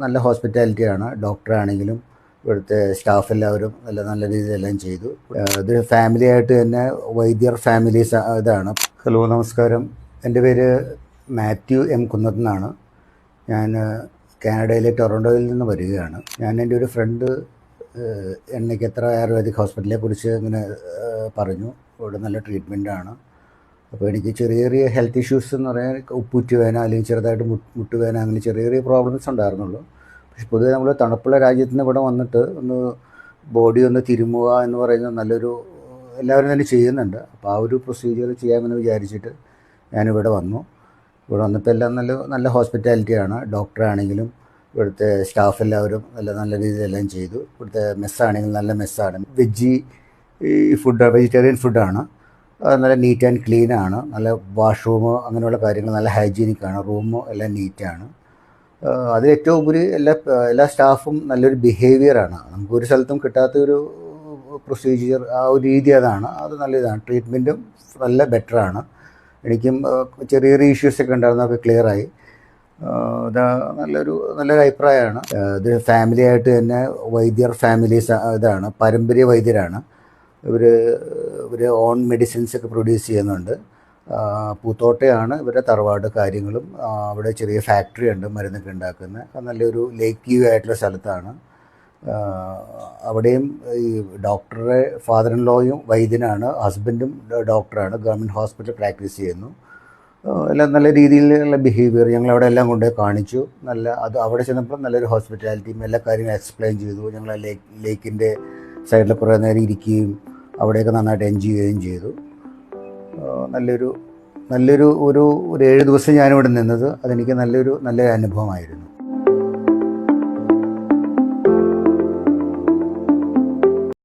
നല്ല ഹോസ്പിറ്റാലിറ്റിയാണ്. ഡോക്ടറാണെങ്കിലും ഇവിടുത്തെ സ്റ്റാഫ് എല്ലാവരും നല്ല രീതിയിലെല്ലാം ചെയ്തു. ഇത് ഫാമിലി ആയിട്ട് തന്നെ വൈദ്യർ ഫാമിലീസ് ഇതാണ്. ഹലോ, നമസ്കാരം. എൻ്റെ പേര് മാത്യു എം കുന്നത്തെന്നാണ്. ഞാൻ കാനഡയിലെ ടൊറൻറ്റോയിൽ നിന്ന് വരികയാണ്. ഞാൻ എൻ്റെ ഒരു ഫ്രണ്ട് എണ്ണയ്ക്കത്ര ആയുർവേദിക് ഹോസ്പിറ്റലിനെ കുറിച്ച് ഇങ്ങനെ പറഞ്ഞു. ഇവിടെ നല്ല ട്രീറ്റ്മെൻറ്റാണ്. അപ്പോൾ എനിക്ക് ചെറിയ ചെറിയ ഹെൽത്ത് ഇഷ്യൂസ് എന്ന് പറയാൻ ഉപ്പൂറ്റി വേന അല്ലെങ്കിൽ ചെറുതായിട്ട് മുട്ടുവേന അങ്ങനെ ചെറിയ ചെറിയ പ്രോബ്ലംസ് ഉണ്ടായിരുന്നുള്ളൂ. പക്ഷെ പൊതുവെ നമ്മൾ തണുപ്പുള്ള രാജ്യത്ത് നിന്ന് ഇവിടെ വന്നിട്ട് ഒന്ന് ബോഡി ഒന്ന് തിരുമുക എന്ന് പറയുന്നത് നല്ലൊരു എല്ലാവരും തന്നെ ചെയ്യുന്നുണ്ട്. അപ്പോൾ ആ ഒരു പ്രൊസീജിയർ ചെയ്യാമെന്ന് വിചാരിച്ചിട്ട് ഞാനിവിടെ വന്നു. ഇവിടെ വന്നപ്പോൾ എല്ലാം നല്ല ഹോസ്പിറ്റാലിറ്റിയാണ്. ഡോക്ടറാണെങ്കിലും ഇവിടുത്തെ സ്റ്റാഫ് എല്ലാവരും നല്ല രീതിയിലെല്ലാം ചെയ്തു. ഇവിടുത്തെ മെസ്സാണെങ്കിൽ നല്ല മെസ്സാണ്. വെജിറ്റേറിയൻ ഫുഡാണ്. നല്ല നീറ്റ് ആൻഡ് ക്ലീനാണ്. നല്ല വാഷ്റൂം അങ്ങനെയുള്ള കാര്യങ്ങൾ നല്ല ഹൈജീനിക്കാണ്. റൂമും എല്ലാം നീറ്റാണ്. അതിൽ ഏറ്റവും ഉപരി എല്ലാ സ്റ്റാഫും നല്ലൊരു ബിഹേവിയറാണ്. നമുക്കൊരു സ്ഥലത്തും കിട്ടാത്തൊരു പ്രൊസീജിയർ, ആ ഒരു രീതി അതാണ്. അത് നല്ല ഇതാണ്. ട്രീറ്റ്മെൻറ്റും നല്ല ബെറ്ററാണ്. എനിക്കും ചെറിയ ചെറിയ ഇഷ്യൂസൊക്കെ ഉണ്ടായിരുന്നതൊക്കെ ക്ലിയറായി. നല്ലൊരു അഭിപ്രായമാണ്. ഇത് ഫാമിലി ആയിട്ട് തന്നെ വൈദ്യർ ഫാമിലീസ് ഇതാണ്. പാരമ്പര്യ വൈദ്യരാണ്. ഇവർ ഓൺ മെഡിസിൻസൊക്കെ പ്രൊഡ്യൂസ് ചെയ്യുന്നുണ്ട്. പൂത്തോട്ടയാണ് ഇവരുടെ തറവാട് കാര്യങ്ങളും. അവിടെ ചെറിയ ഫാക്ടറി ഉണ്ട് മരുന്നൊക്കെ ഉണ്ടാക്കുന്നത്. നല്ലൊരു ലേക്ക് വ്യൂ ആയിട്ടുള്ള സ്ഥലത്താണ്. അവിടെയും ഈ ഡോക്ടറുടെ ഫാദർ ഇൻ ലോയും വൈദ്യനാണ്. ഹസ്ബൻഡും ഡോക്ടറാണ്. ഗവൺമെൻറ് ഹോസ്പിറ്റൽ പ്രാക്ടീസ് ചെയ്യുന്നു. എല്ലാം നല്ല രീതിയിലുള്ള ബിഹേവിയർ. ഞങ്ങളവിടെ എല്ലാം കൊണ്ടുപോയി കാണിച്ചു. അവിടെ ചെന്നപ്പോൾ നല്ലൊരു ഹോസ്പിറ്റാലിറ്റിയും എല്ലാ കാര്യങ്ങളും എക്സ്പ്ലെയിൻ ചെയ്തു. ഞങ്ങൾ ലേക്കിൻ്റെ സൈഡിൽ കുറേ നേരം ഇരിക്കുകയും അവിടെയൊക്കെ നന്നായിട്ട് എൻജോയ് ചെയ്യുകയും ചെയ്തു. നല്ലൊരു 7 ദിവസം ഞാനിവിടെ നിന്നത്. അതെനിക്ക് നല്ലൊരു അനുഭവമായിരുന്നു.